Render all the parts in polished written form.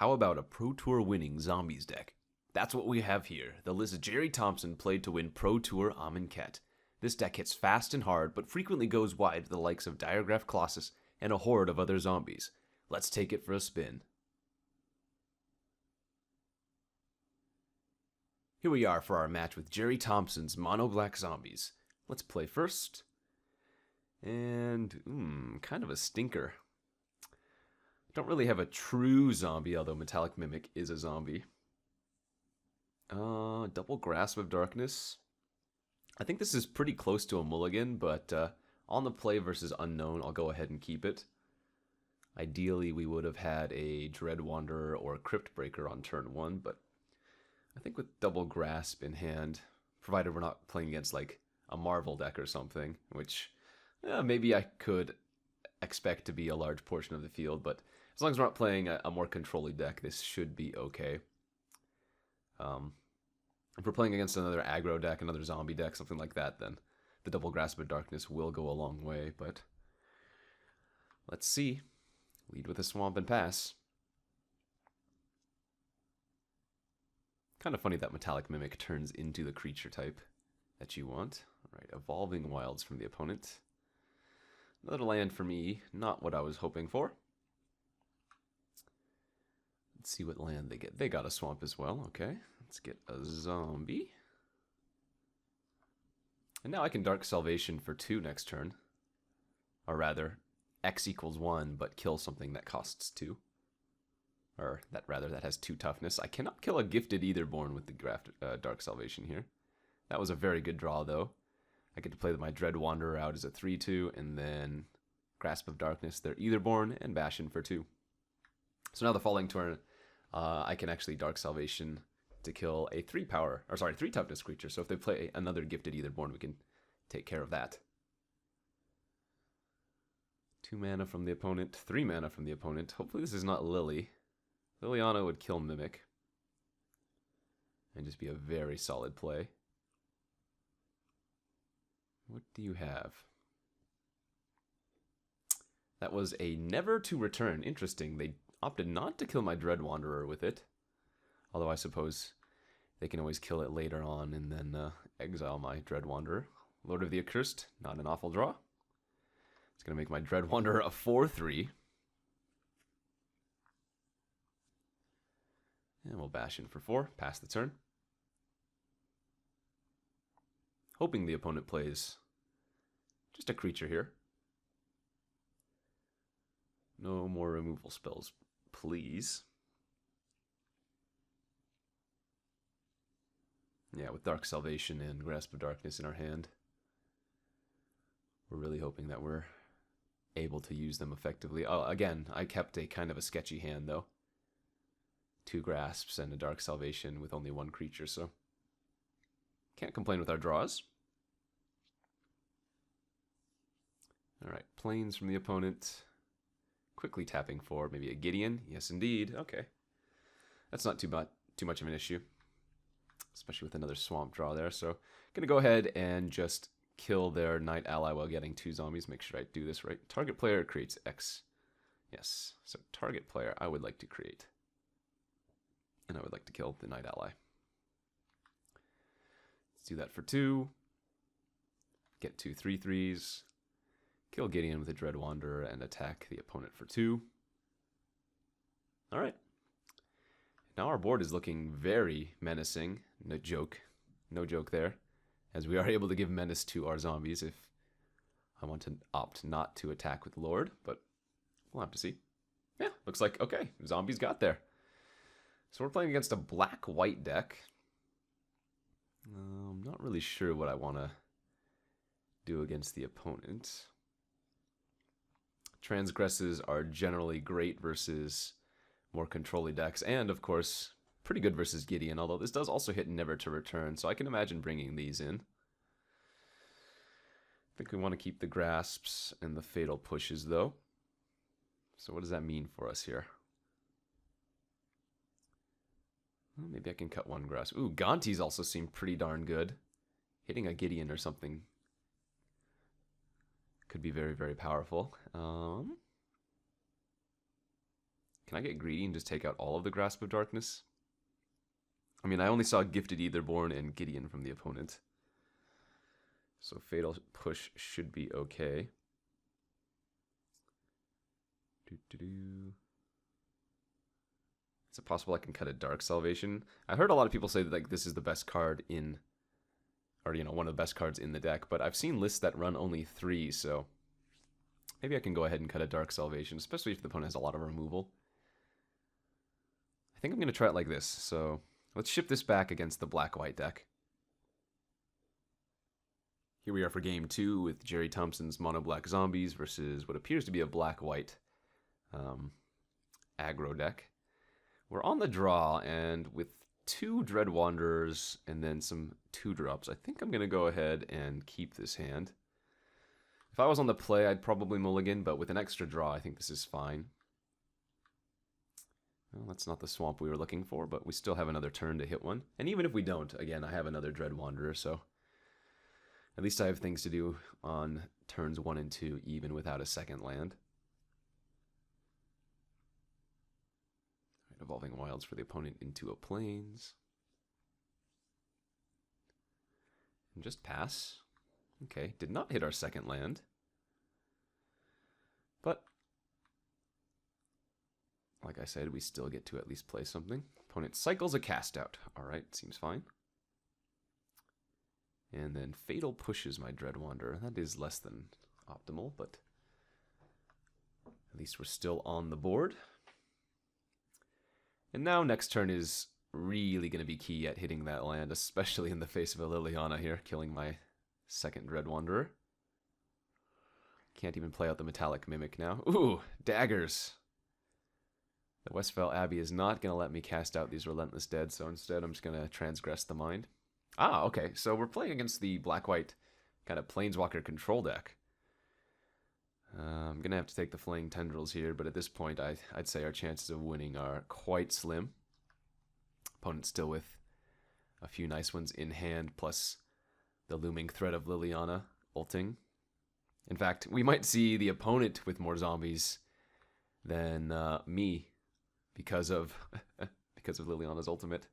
How about a Pro Tour winning zombies deck? That's what we have here. The list Gerry Thompson played to win Pro Tour Amonkhet. This deck hits fast and hard, but frequently goes wide to the likes of Diregraph Colossus and a horde of other zombies. Let's take it for a spin. Here we are for our match with Gerry Thompson's Mono Black Zombies. Let's play first. And, kind of a stinker. Don't really have a true zombie, although Metallic Mimic is a zombie. Double Grasp of Darkness. I think this is pretty close to a mulligan, but on the play versus unknown, I'll go ahead and keep it. Ideally, we would have had a Dread Wanderer or a Crypt Breaker on turn 1, but I think with Double Grasp in hand, provided we're not playing against like a Marvel deck or something, which maybe I could expect to be a large portion of the field, but as long as we're not playing a more controlling deck, this should be okay. If we're playing against another aggro deck, another zombie deck, something like that, then the Double Grasp of Darkness will go a long way, but let's see. Lead with a Swamp and pass. Kind of funny that Metallic Mimic turns into the creature type that you want. Alright, Evolving Wilds from the opponent. Another land for me, not what I was hoping for. Let's see what land they get. They got a swamp as well, okay. Let's get a zombie. And now I can Dark Salvation for 2 next turn. Or rather, X equals 1, but kill something that costs 2. Or that has 2 toughness. I cannot kill a Gifted Aetherborn with the Dark Salvation here. That was a very good draw, though. I get to play my Dread Wanderer out as a 3-2, and then Grasp of Darkness, their Aetherborn, and Bastion for 2. So now the following turn, I can actually Dark Salvation to kill a 3 toughness creature. So if they play another Gifted Aetherborn, we can take care of that. 2 mana from the opponent, 3 mana from the opponent. Hopefully this is not Lily. Liliana would kill Mimic. And just be a very solid play. What do you have? That was a Never to Return. Interesting. They opted not to kill my Dread Wanderer with it. Although I suppose they can always kill it later on and then exile my Dread Wanderer. Lord of the Accursed, not an awful draw. It's going to make my Dread Wanderer a 4-3. And we'll bash in for 4, pass the turn. Hoping the opponent plays just a creature here. No more removal spells, please. Yeah, with Dark Salvation and Grasp of Darkness in our hand, we're really hoping that we're able to use them effectively. Oh, again, I kept a kind of a sketchy hand, though. 2 Grasps and a Dark Salvation with only 1 creature, so can't complain with our draws. Alright, Plains from the opponent. Quickly tapping for maybe a Gideon. Yes, indeed. Okay. That's not too much of an issue, especially with another swamp draw there. So going to go ahead and just kill their Knight ally while getting 2 zombies. Make sure I do this right. Target player creates X. Yes, so target player I would like to create. And I would like to kill the Knight ally. Let's do that for 2. Get 2 3/3s. Kill Gideon with a Dread Wanderer and attack the opponent for 2. Alright. Now our board is looking very menacing. No joke there. As we are able to give menace to our zombies if I want to opt not to attack with Lord, but we'll have to see. Yeah, looks like, okay, zombies got there. So we're playing against a black-white deck. I'm not really sure what I want to do against the opponent. Transgresses are generally great versus more controlling decks, and of course, pretty good versus Gideon, although this does also hit Never to Return, so I can imagine bringing these in. I think we want to keep the Grasps and the Fatal Pushes, though. So what does that mean for us here? Well, maybe I can cut 1 Grasp. Ooh, Gontis also seem pretty darn good. Hitting a Gideon or something could be very, very powerful. Can Can I get greedy and just take out all of the Grasp of Darkness? I mean, I only saw Gifted Aetherborn and Gideon from the opponent. So Fatal Push should be okay. Is it possible I can cut a Dark Salvation? I heard a lot of people say that like this is the best card in, or you know, one of the best cards in the deck, but I've seen lists that run only 3, so maybe I can go ahead and cut a Dark Salvation, especially if the opponent has a lot of removal. I think I'm going to try it like this, so let's ship this back against the black-white deck. Here we are for game 2 with Gerry Thompson's mono-black zombies versus what appears to be a black-white aggro deck. We're on the draw, and with 2 Dread Wanderers and then some 2-drops, I think I'm going to go ahead and keep this hand. If I was on the play, I'd probably mulligan, but with an extra draw, I think this is fine. Well, that's not the swamp we were looking for, but we still have another turn to hit one. And even if we don't, again, I have another Dread Wanderer, so at least I have things to do on turns 1 and 2, even without a second land. Evolving Wilds for the opponent into a Plains. And just pass. Okay, did not hit our second land. But, like I said, we still get to at least play something. Opponent cycles a cast out. Alright, seems fine. And then Fatal pushes my Dread Wanderer. That is less than optimal, but at least we're still on the board. And now next turn is really going to be key at hitting that land, especially in the face of a Liliana here, killing my second Dread Wanderer. Can't even play out the Metallic Mimic now. Ooh, daggers! The Westfell Abbey is not going to let me cast out these Relentless Dead, so instead I'm just going to transgress the mind. Ah, okay, so we're playing against the black-white kind of Planeswalker control deck. I'm going to have to take the Flaying Tendrils here, but at this point I'd say our chances of winning are quite slim. Opponent still with a few nice ones in hand, plus the looming threat of Liliana ulting. In fact, we might see the opponent with more zombies than me because of Liliana's ultimate.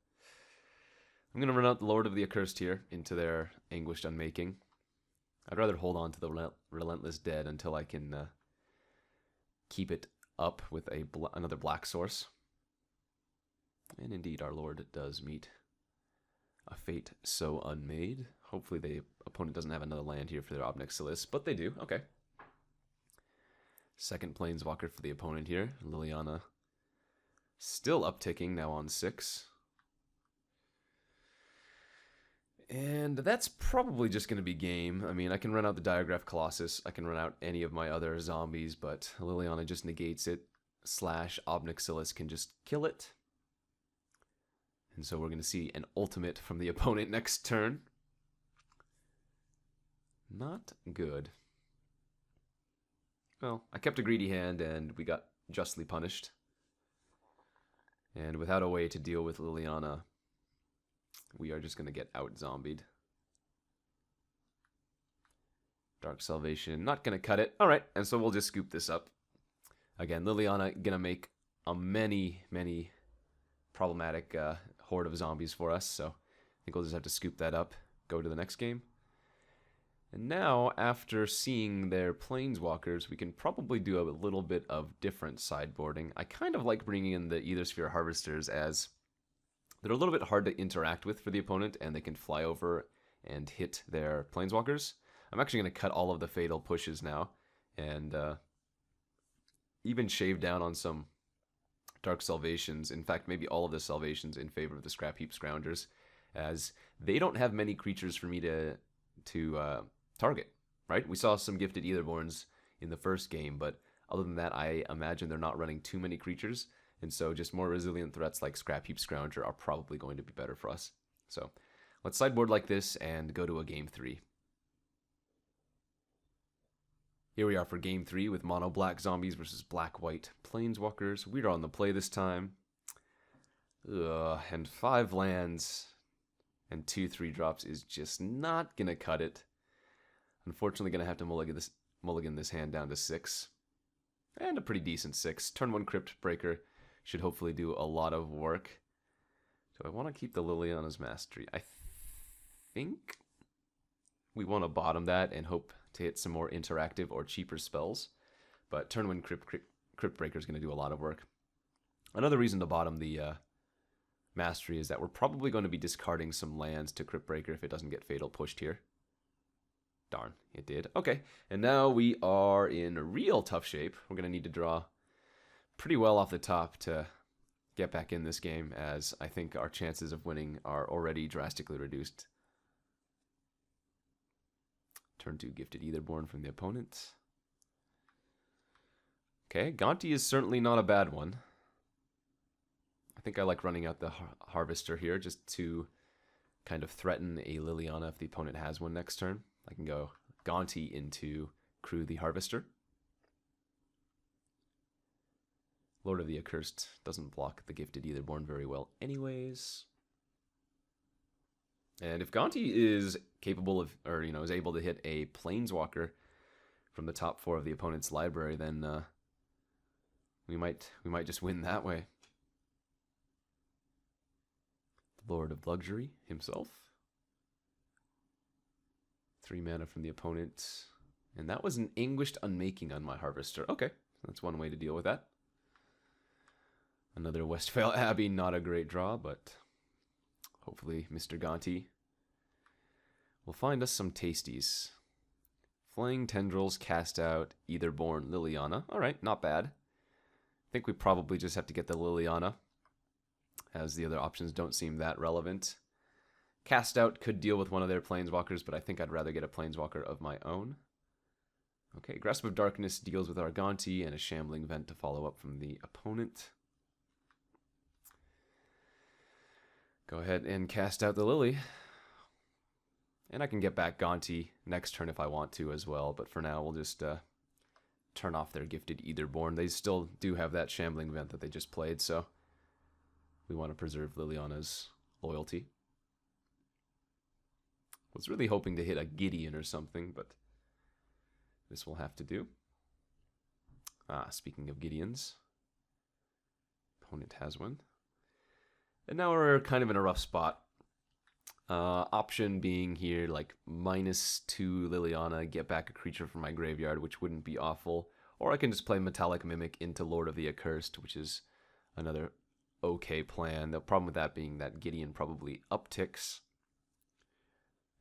I'm going to run out the Lord of the Accursed here into their Anguished Unmaking. I'd rather hold on to the Relentless Dead until I can keep it up with another black source. And indeed, our Lord does meet a fate so unmade. Hopefully the opponent doesn't have another land here for their Ob Nixilis, but they do. Okay. Second Planeswalker for the opponent here. Liliana still upticking, now on 6. And that's probably just going to be game. I mean, I can run out the Diagraph Colossus. I can run out any of my other zombies, but Liliana just negates it. / Ob Nixilis can just kill it. And so we're going to see an ultimate from the opponent next turn. Not good. Well, I kept a greedy hand and we got justly punished. And without a way to deal with Liliana, we are just going to get out-zombied. Dark Salvation, not going to cut it. Alright, and so we'll just scoop this up. Again, Liliana going to make a many problematic horde of zombies for us, so I think we'll just have to scoop that up, go to the next game. And now, after seeing their Planeswalkers, we can probably do a little bit of different sideboarding. I kind of like bringing in the Aethersphere Harvesters as they're a little bit hard to interact with for the opponent, and they can fly over and hit their Planeswalkers. I'm actually going to cut all of the Fatal Pushes now, and even shave down on some Dark Salvations. In fact, maybe all of the Salvations in favor of the Scrap Heap Scroungers, as they don't have many creatures for me to target, right? We saw some Gifted Aetherborns in the first game, but other than that, I imagine they're not running too many creatures. And so just more resilient threats like Scrap Heap Scrounger are probably going to be better for us. So let's sideboard like this and go to a game 3. Here we are for game 3 with mono black zombies versus black white Planeswalkers. We're on the play this time. And 5 lands and 2 3-drops is just not going to cut it. Unfortunately, going to have to mulligan this hand down to 6. And a pretty decent 6. Turn 1 Crypt Breaker. should hopefully do a lot of work. Do I want to keep the Liliana's Mastery? I think we want to bottom that and hope to hit some more interactive or cheaper spells. But turn 1 Crypt Breaker is going to do a lot of work. Another reason to bottom the Mastery is that we're probably going to be discarding some lands to Crypt Breaker if it doesn't get Fatal pushed here. Darn, it did. Okay, and now we are in real tough shape. We're going to need to draw pretty well off the top to get back in this game, as I think our chances of winning are already drastically reduced. Turn 2 Gifted Aetherborn from the opponent. Okay, Gonti is certainly not a bad one. I think I like running out the Harvester here just to kind of threaten a Liliana if the opponent has one next turn. I can go Gonti into Crew the Harvester. Lord of the Accursed doesn't block the Gifted Aetherborn very well anyways. And if Gonti is capable of, or is able to hit a Planeswalker from the top 4 of the opponent's library, then we might just win that way. The Lord of Luxury himself. 3 mana from the opponent. And that was an Anguished Unmaking on my Harvester. Okay, that's one way to deal with that. Another Westvale Abbey, not a great draw, but hopefully Mr. Gonti will find us some tasties. Flaying Tendrils, cast out Aetherborn, Liliana. Alright, not bad. I think we probably just have to get the Liliana, as the other options don't seem that relevant. Cast out could deal with one of their Planeswalkers, but I think I'd rather get a Planeswalker of my own. Okay, Grasp of Darkness deals with our Gonti, and a Shambling Vent to follow up from the opponent. Go ahead and cast out the Lily. And I can get back Gonti next turn if I want to as well, but for now we'll just turn off their Gifted Aetherborn. They still do have that Shambling Vent that they just played, so we want to preserve Liliana's loyalty. Was really hoping to hit a Gideon or something, but this will have to do. Speaking of Gideons, opponent has one. And now we're kind of in a rough spot. Option being here, like -2 Liliana, get back a creature from my graveyard, which wouldn't be awful. Or I can just play Metallic Mimic into Lord of the Accursed, which is another okay plan. The problem with that being that Gideon probably upticks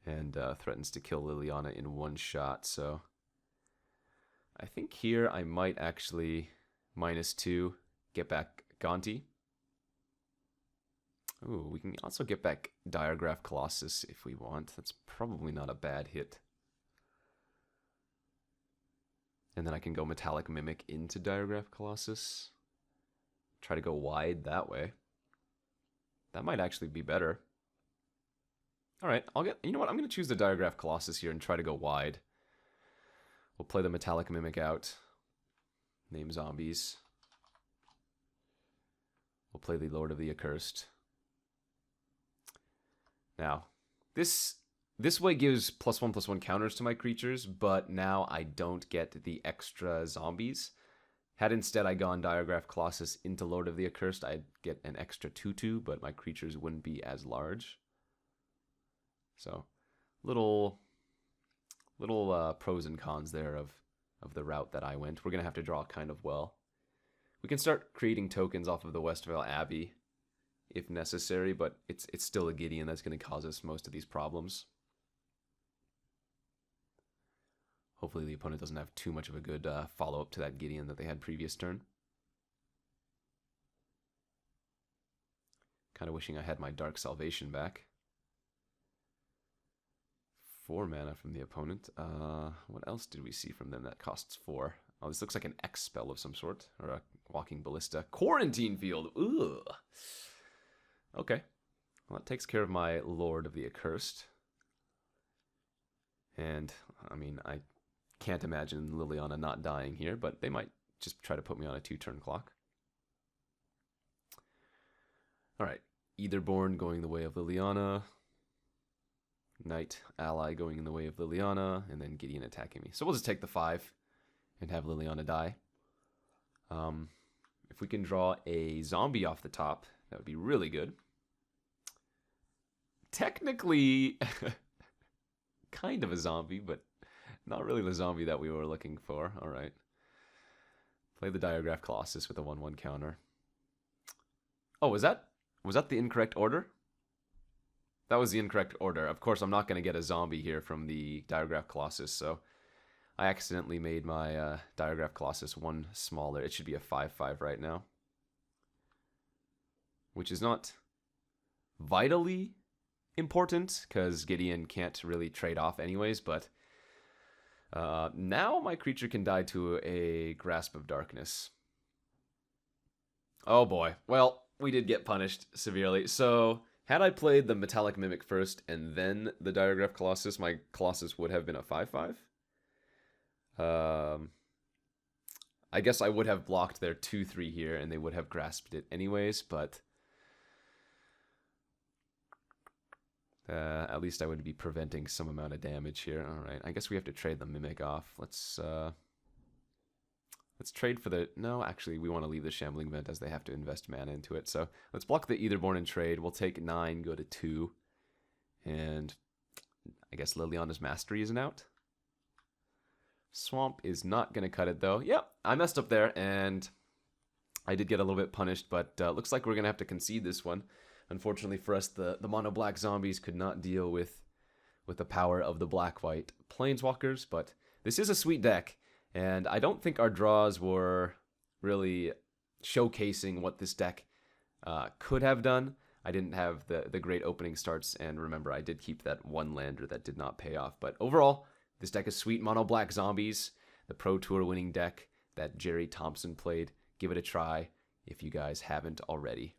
and threatens to kill Liliana in one shot. So I think here I might actually -2, get back Gonti. Ooh, we can also get back Diregraph Colossus if we want. That's probably not a bad hit. And then I can go Metallic Mimic into Diregraph Colossus. Try to go wide that way. That might actually be better. Alright, you know what? I'm going to choose the Diregraph Colossus here and try to go wide. We'll play the Metallic Mimic out. Name zombies. We'll play the Lord of the Accursed. Now, this way gives +1/+1 counters to my creatures, but now I don't get the extra zombies. Had instead I gone Diregraph Colossus into Lord of the Accursed, I'd get an extra 2/2, but my creatures wouldn't be as large. So, little pros and cons there of the route that I went. We're going to have to draw kind of well. We can start creating tokens off of the Westvale Abbey if necessary, but it's still a Gideon that's going to cause us most of these problems. Hopefully the opponent doesn't have too much of a good follow-up to that Gideon that they had previous turn. Kind of wishing I had my Dark Salvation back. 4 mana from the opponent. What else did we see from them that costs 4? Oh, this looks like an X spell of some sort, or a Walking Ballista. Quarantine Field! Ugh! Okay. Well, that takes care of my Lord of the Accursed. And, I mean, I can't imagine Liliana not dying here, but they might just try to put me on a 2-turn clock. Alright. Aetherborn going the way of Liliana. Knight ally going in the way of Liliana, and then Gideon attacking me. So we'll just take the 5 and have Liliana die. If we can draw a zombie off the top, that would be really good. Technically, kind of a zombie, but not really the zombie that we were looking for. All right. Play the Diagraph Colossus with a 1/1 counter. Oh, was that the incorrect order? That was the incorrect order. Of course, I'm not going to get a zombie here from the Diagraph Colossus, so I accidentally made my Diagraph Colossus one smaller. It should be a 5/5 right now, which is not vitally important because Gideon can't really trade off anyways, but now my creature can die to a Grasp of Darkness. Oh boy. Well, we did get punished severely. So, had I played the Metallic Mimic first and then the Diagraph Colossus, my Colossus would have been a 5/5. I guess I would have blocked their 2/3 here and they would have grasped it anyways, but at least I would be preventing some amount of damage here. All right, I guess we have to trade the Mimic off. Let's trade for the... No, actually, we want to leave the Shambling Vent as they have to invest mana into it. So let's block the Aetherborn and trade. We'll take 9, go to 2. And I guess Liliana's Mastery isn't out. Swamp is not going to cut it, though. Yep, I messed up there, and I did get a little bit punished, but looks like we're going to have to concede this one. Unfortunately for us, the mono-black zombies could not deal with the power of the black-white planeswalkers, but this is a sweet deck, and I don't think our draws were really showcasing what this deck could have done. I didn't have the great opening starts, and remember, I did keep that one lander that did not pay off. But overall, this deck is sweet. Mono-black zombies, the Pro Tour winning deck that Gerry Thompson played. Give it a try if you guys haven't already.